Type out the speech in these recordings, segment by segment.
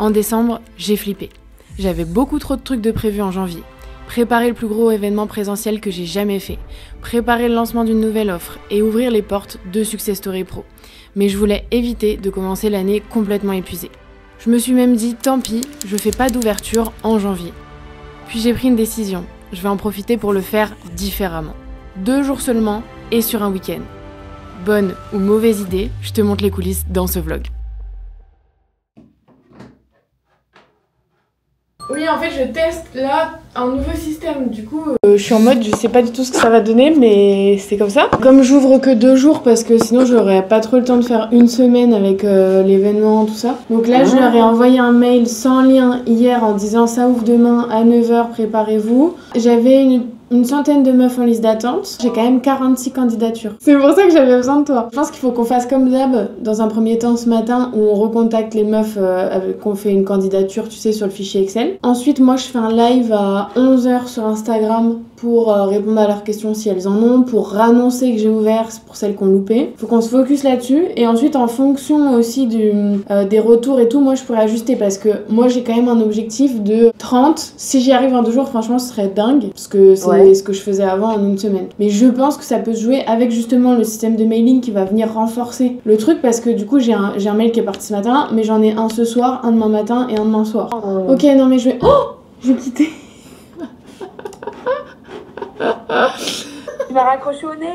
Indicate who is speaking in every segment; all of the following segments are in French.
Speaker 1: En décembre, j'ai flippé. J'avais beaucoup trop de trucs de prévus en janvier. Préparer le plus gros événement présentiel que j'ai jamais fait, préparer le lancement d'une nouvelle offre et ouvrir les portes de Success Story Pro. Mais je voulais éviter de commencer l'année complètement épuisée. Je me suis même dit, tant pis, je fais pas d'ouverture en janvier. Puis j'ai pris une décision, je vais en profiter pour le faire différemment. 2 jours seulement et sur un week-end. Bonne ou mauvaise idée, je te montre les coulisses dans ce vlog. Oui, en fait, je teste là un nouveau système. Du coup, je suis en mode, je sais pas du tout ce que ça va donner, mais c'est comme ça. Comme j'ouvre que 2 jours, parce que sinon j'aurais pas trop le temps de faire une semaine avec l'événement, tout ça. Donc là, je leur ai envoyé un mail sans lien hier en disant ça ouvre demain à 9h, préparez-vous. J'avais une centaine de meufs en liste d'attente. J'ai quand même 46 candidatures. C'est pour ça que j'avais besoin de toi. Je pense qu'il faut qu'on fasse comme d'hab dans un premier temps ce matin où on recontacte les meufs qu'on fait une candidature, tu sais, sur le fichier Excel. Ensuite, moi, je fais un live à 11h sur Instagram pour répondre à leurs questions si elles en ont, pour rannoncer que j'ai ouvert pour celles qu'on loupé. Faut qu'on se focus là-dessus. Et ensuite, en fonction aussi des retours et tout, moi, je pourrais ajuster parce que moi, j'ai quand même un objectif de 30. Si j'y arrive en 2 jours, franchement, ce serait dingue parce que c'est ce que je faisais avant en une semaine. Mais je pense que ça peut se jouer avec justement le système de mailing qui va venir renforcer le truc parce que du coup j'ai un mail qui est parti ce matin, mais j'en ai un ce soir, un demain matin et un demain soir. Ok, non mais je vais... Oh, je vais quitter.
Speaker 2: Tu m'as raccroché au nez.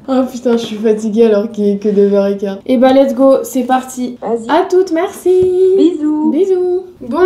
Speaker 1: Oh putain, je suis fatiguée alors qu'il est que 9h15. Et bah let's go, c'est parti.
Speaker 2: Vas-y.
Speaker 1: À toutes, merci.
Speaker 2: Bisous.
Speaker 1: Bisous. Bon,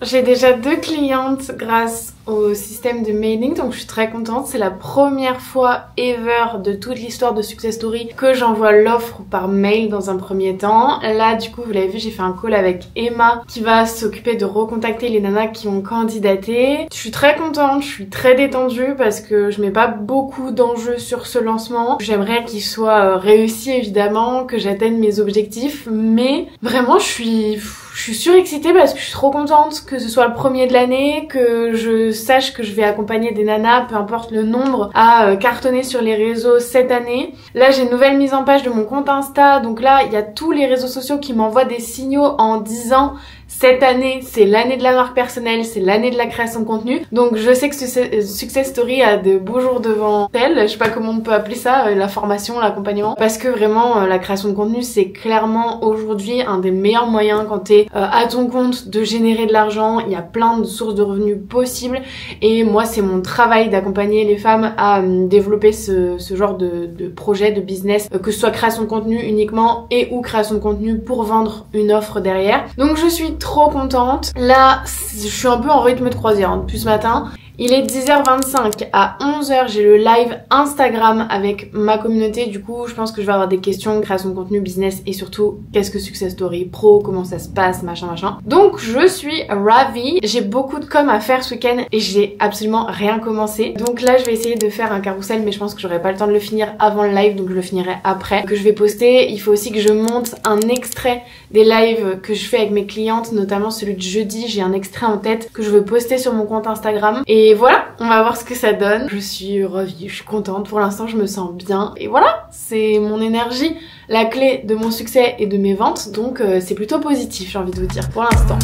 Speaker 1: j'ai déjà 2 clientes grâce au système de mailing, donc je suis très contente. C'est la première fois ever de toute l'histoire de Success Story que j'envoie l'offre par mail dans un premier temps. Là, du coup, vous l'avez vu, j'ai fait un call avec Emma qui va s'occuper de recontacter les nanas qui ont candidaté. Je suis très contente, je suis très détendue parce que je mets pas beaucoup d'enjeux sur ce lancement. J'aimerais qu'il soit réussi évidemment, que j'atteigne mes objectifs, mais vraiment je suis surexcitée parce que je suis trop contente que ce soit le premier de l'année, que je sache que je vais accompagner des nanas, peu importe le nombre, à cartonner sur les réseaux cette année. Là, j'ai une nouvelle mise en page de mon compte Insta, donc là, il y a tous les réseaux sociaux qui m'envoient des signaux en disant cette année, c'est l'année de la marque personnelle, c'est l'année de la création de contenu. Donc je sais que Success Story a de beaux jours devant elle. Je sais pas comment on peut appeler ça, la formation, l'accompagnement. Parce que vraiment, la création de contenu, c'est clairement aujourd'hui un des meilleurs moyens quand t'es à ton compte de générer de l'argent. Il y a plein de sources de revenus possibles. Et moi, c'est mon travail d'accompagner les femmes à développer ce genre de projet, de business, que ce soit création de contenu uniquement et ou création de contenu pour vendre une offre derrière. Donc je suis trop contente. Là, je suis un peu en rythme de croisière depuis ce matin. Il est 10h25, à 11h j'ai le live Instagram avec ma communauté. Du coup je pense que je vais avoir des questions, création de contenu, business et surtout qu'est-ce que Success Story Pro, comment ça se passe, machin. Donc je suis ravie, j'ai beaucoup de com à faire ce week-end et j'ai absolument rien commencé. Donc là je vais essayer de faire un carrousel mais je pense que j'aurai pas le temps de le finir avant le live, donc je le finirai après. Que je vais poster, il faut aussi que je monte un extrait des lives que je fais avec mes clientes, notamment celui de jeudi, j'ai un extrait en tête que je veux poster sur mon compte Instagram. Et voilà, on va voir ce que ça donne. Je suis ravie, je suis contente. Pour l'instant, je me sens bien. Et voilà, c'est mon énergie, la clé de mon succès et de mes ventes. Donc, c'est plutôt positif, j'ai envie de vous dire, pour l'instant.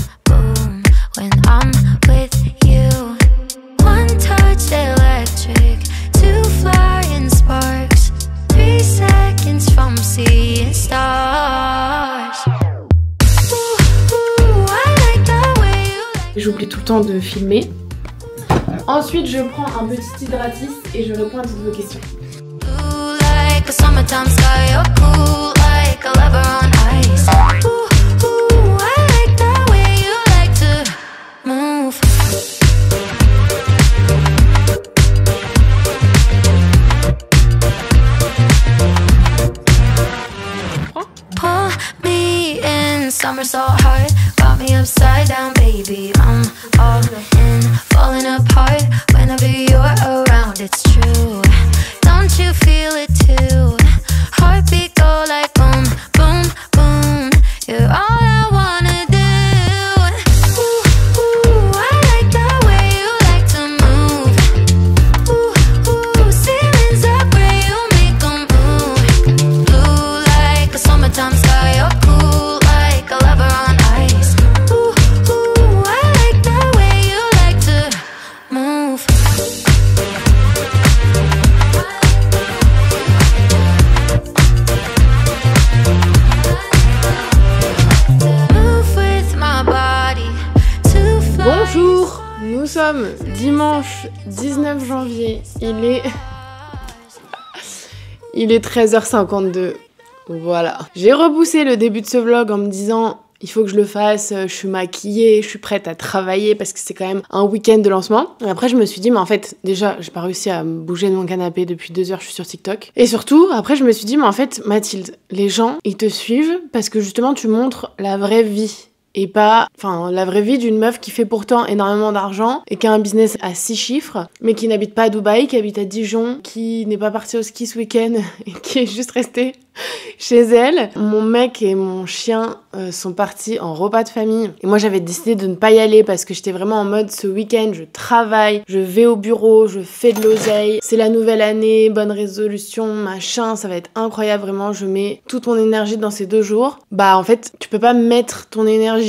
Speaker 1: J'oublie tout le temps de filmer. Ensuite, je prends un petit hydratis et je réponds à toutes vos questions.
Speaker 3: Somersault hard, got me upside down, baby. I'm all in, falling apart whenever you're around. It's true, don't you feel it too? Heartbeat go like boom, boom, boom. You're all I wanna do. Ooh, ooh, I like the way you like to move. Ooh, ooh, ceilings up where you make them move. Blue like a summertime sky, you're cool. A lover on ice. Ooh, ooh.
Speaker 1: sommes dimanche 19 janvier, il est 13h52. Voilà. J'ai repoussé le début de ce vlog en me disant il faut que je le fasse, je suis maquillée, je suis prête à travailler parce que c'est quand même un week-end de lancement. Et après je me suis dit mais en fait déjà j'ai pas réussi à me bouger de mon canapé depuis 2 heures, je suis sur TikTok. Et surtout après je me suis dit mais en fait Mathilde, les gens ils te suivent parce que justement tu montres la vraie vie. Et pas, la vraie vie d'une meuf qui fait pourtant énormément d'argent et qui a un business à 6 chiffres, mais qui n'habite pas à Dubaï, qui habite à Dijon, qui n'est pas partie au ski ce week-end et qui est juste restée chez elle. Mon mec et mon chien sont partis en repas de famille. Et moi, j'avais décidé de ne pas y aller parce que j'étais vraiment en mode ce week-end, je travaille, je vais au bureau, je fais de l'oseille. C'est la nouvelle année, bonne résolution, machin, ça va être incroyable vraiment. Je mets toute mon énergie dans ces 2 jours. Bah, en fait, tu peux pas mettre ton énergie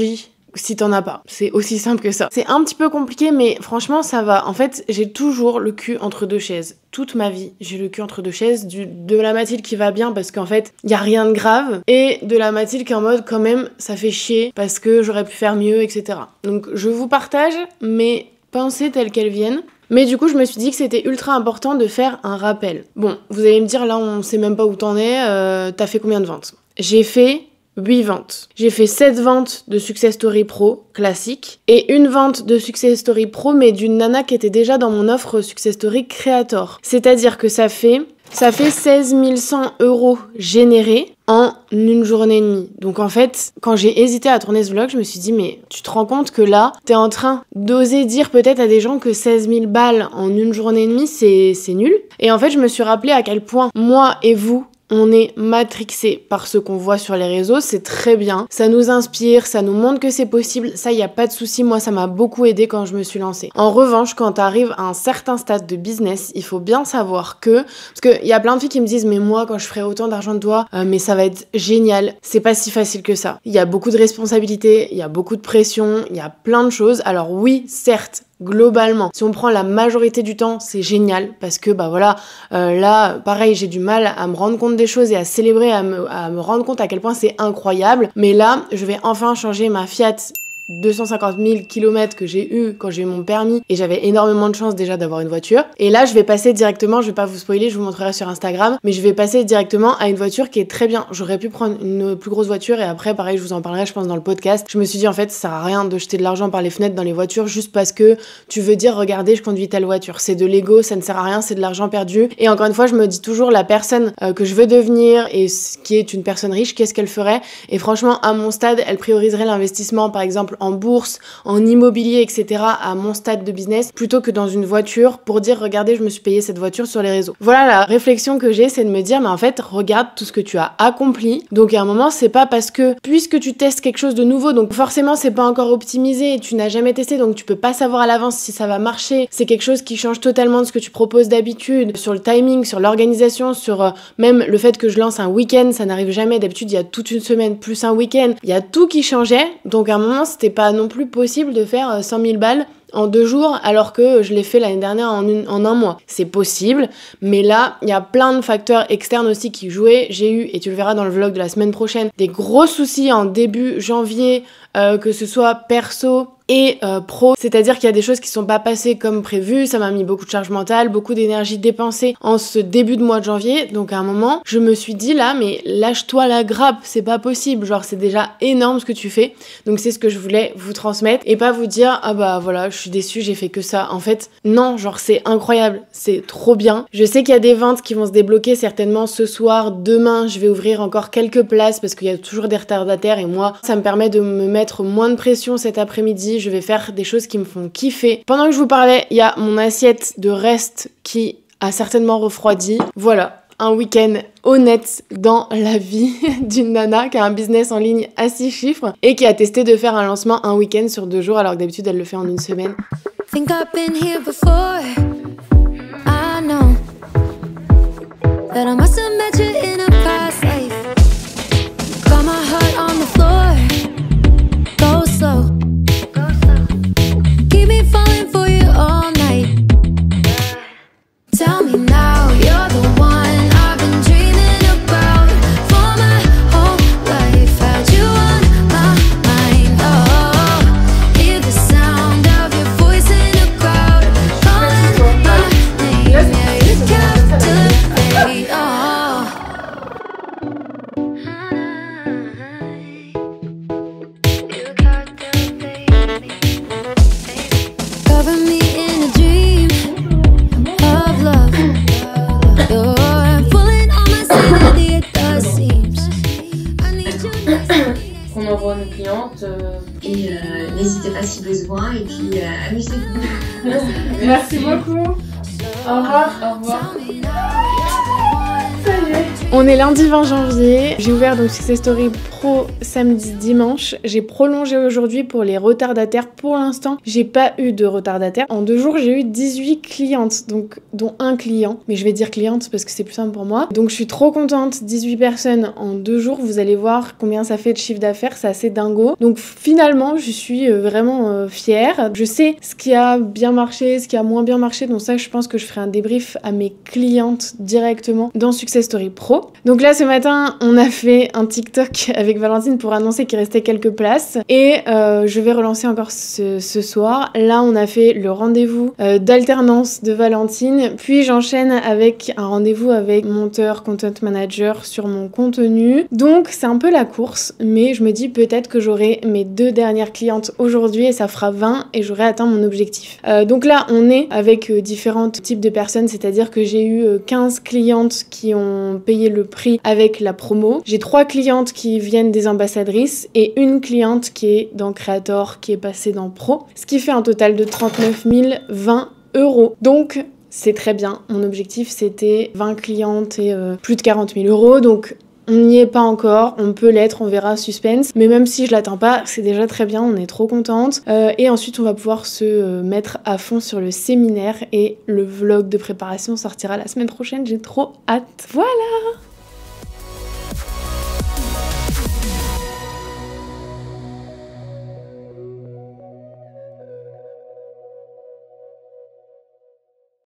Speaker 1: si t'en as pas. C'est aussi simple que ça. C'est un petit peu compliqué, mais franchement, ça va. En fait, j'ai toujours le cul entre 2 chaises. Toute ma vie, j'ai le cul entre 2 chaises. De la Mathilde qui va bien parce qu'en fait, y a rien de grave. Et de la Mathilde qui est en mode, quand même, ça fait chier parce que j'aurais pu faire mieux, etc. Donc, je vous partage mes pensées telles qu'elles viennent. Mais du coup, je me suis dit que c'était ultra important de faire un rappel. Bon, vous allez me dire, là, on sait même pas où t'en es. T'as fait combien de ventes ? J'ai fait 8 ventes. J'ai fait 7 ventes de Success Story Pro classique et 1 vente de Success Story Pro mais d'une nana qui était déjà dans mon offre Success Story Creator. C'est-à-dire que ça fait 16 100 € générés en 1 journée et demie. Donc en fait, quand j'ai hésité à tourner ce vlog, je me suis dit mais tu te rends compte que là, t'es en train d'oser dire peut-être à des gens que 16 000 balles en 1 journée et demie, c'est nul. Et en fait, je me suis rappelé à quel point moi et vous, on est matrixé par ce qu'on voit sur les réseaux, c'est très bien. Ça nous inspire, ça nous montre que c'est possible. Ça, y a pas de souci. Moi, ça m'a beaucoup aidé quand je me suis lancée. En revanche, quand t'arrives à un certain stade de business, il faut bien savoir que... Parce qu'il y a plein de filles qui me disent « Mais moi, quand je ferai autant d'argent de toi, mais ça va être génial. » C'est pas si facile que ça. Il y a beaucoup de responsabilités, il y a beaucoup de pression, il y a plein de choses. Alors oui, certes, globalement, si on prend la majorité du temps, c'est génial parce que bah voilà, là pareil, j'ai du mal à me rendre compte des choses et à célébrer, à me rendre compte à quel point c'est incroyable. Mais là, je vais enfin changer ma Fiat 250 000 km que j'ai eu quand j'ai eu mon permis et j'avais énormément de chance déjà d'avoir une voiture. Et là, je vais passer directement, je vais pas vous spoiler, je vous montrerai sur Instagram, mais je vais passer directement à une voiture qui est très bien. J'aurais pu prendre une plus grosse voiture et après, pareil, je vous en parlerai, je pense, dans le podcast. Je me suis dit, en fait, ça sert à rien de jeter de l'argent par les fenêtres dans les voitures juste parce que tu veux dire, regardez, je conduis telle voiture. C'est de l'ego, ça ne sert à rien, c'est de l'argent perdu. Et encore une fois, je me dis toujours, la personne que je veux devenir et qui est une personne riche, qu'est-ce qu'elle ferait? Et franchement, à mon stade, elle prioriserait l'investissement, par exemple, en bourse, en immobilier, etc. à mon stade de business, plutôt que dans une voiture pour dire regardez, je me suis payé cette voiture sur les réseaux. Voilà, la réflexion que j'ai, c'est de me dire mais en fait, regarde tout ce que tu as accompli. Donc à un moment, c'est pas parce que puisque tu testes quelque chose de nouveau, donc forcément c'est pas encore optimisé, tu n'as jamais testé, donc tu peux pas savoir à l'avance si ça va marcher. C'est quelque chose qui change totalement de ce que tu proposes d'habitude, sur le timing, sur l'organisation, sur même le fait que je lance un week-end, ça n'arrive jamais. D'habitude, il y a toute une semaine plus un week-end. Il y a tout qui changeait. Donc à un moment, c'était pas non plus possible de faire 100 000 balles en 2 jours alors que je l'ai fait l'année dernière en un mois. C'est possible, mais là, il y a plein de facteurs externes aussi qui jouaient. J'ai eu, et tu le verras dans le vlog de la semaine prochaine, des gros soucis en début janvier, que ce soit perso et pro, c'est-à-dire qu'il y a des choses qui sont pas passées comme prévu, ça m'a mis beaucoup de charge mentale, beaucoup d'énergie dépensée en ce début de mois de janvier, donc à un moment, je me suis dit là, mais lâche-toi la grappe, c'est pas possible, genre c'est déjà énorme ce que tu fais, donc c'est ce que je voulais vous transmettre, et pas vous dire, ah bah voilà, je suis déçue, j'ai fait que ça, en fait, non, genre c'est incroyable, c'est trop bien, je sais qu'il y a des ventes qui vont se débloquer certainement ce soir, demain, je vais ouvrir encore quelques places, parce qu'il y a toujours des retardataires, et moi, ça me permet de me mettre moins de pression cet après-midi, je vais faire des choses qui me font kiffer. Pendant que je vous parlais, il y a mon assiette de reste qui a certainement refroidi. Voilà, un week-end honnête dans la vie d'une nana qui a un business en ligne à 6 chiffres et qui a testé de faire un lancement un week-end sur 2 jours alors que d'habitude elle le fait en 1 semaine. Think I've been here before. I know that I must have met you in a past life. Got my heart on the floor. Go slow. Keep me falling for you all night. Tell me now, you're the one I've been dreaming about for my whole life. Had you on my mind, oh. Hear the sound of your voice in the crowd.
Speaker 2: envoie nos clientes.
Speaker 4: Et n'hésitez pas si besoin, et puis amusez-vous.
Speaker 1: Merci beaucoup. Au revoir.
Speaker 2: Au revoir.
Speaker 1: On est lundi 20 janvier, j'ai ouvert donc Success Story Pro samedi dimanche, j'ai prolongé aujourd'hui pour les retardataires. Pour l'instant, j'ai pas eu de retardataires. En 2 jours, j'ai eu 18 clientes, donc dont un client, mais je vais dire cliente parce que c'est plus simple pour moi. Donc je suis trop contente, 18 personnes en 2 jours, vous allez voir combien ça fait de chiffre d'affaires, c'est assez dingo. Donc finalement, je suis vraiment fière. Je sais ce qui a bien marché, ce qui a moins bien marché, donc ça je pense que je ferai un débrief à mes clientes directement dans Success Story Pro. Donc là ce matin on a fait un TikTok avec Valentine pour annoncer qu'il restait quelques places et je vais relancer encore ce soir. Là on a fait le rendez-vous d'alternance de Valentine, puis j'enchaîne avec un rendez-vous avec monteur, content manager sur mon contenu. Donc c'est un peu la course, mais je me dis peut-être que j'aurai mes 2 dernières clientes aujourd'hui et ça fera 20 et j'aurai atteint mon objectif. Donc là on est avec différents types de personnes, c'est-à-dire que j'ai eu 15 clientes qui ont payé le prix avec la promo. J'ai 3 clientes qui viennent des ambassadrices et une cliente qui est dans Creator, qui est passée dans Pro, ce qui fait un total de 39 020 €. Donc c'est très bien. Mon objectif c'était 20 clientes et plus de 40 000 €. Donc on n'y est pas encore, on peut l'être, on verra, suspense. Mais même si je l'atteins pas, c'est déjà très bien, on est trop contente. Et ensuite, on va pouvoir se mettre à fond sur le séminaire et le vlog de préparation sortira la semaine prochaine. J'ai trop hâte. Voilà!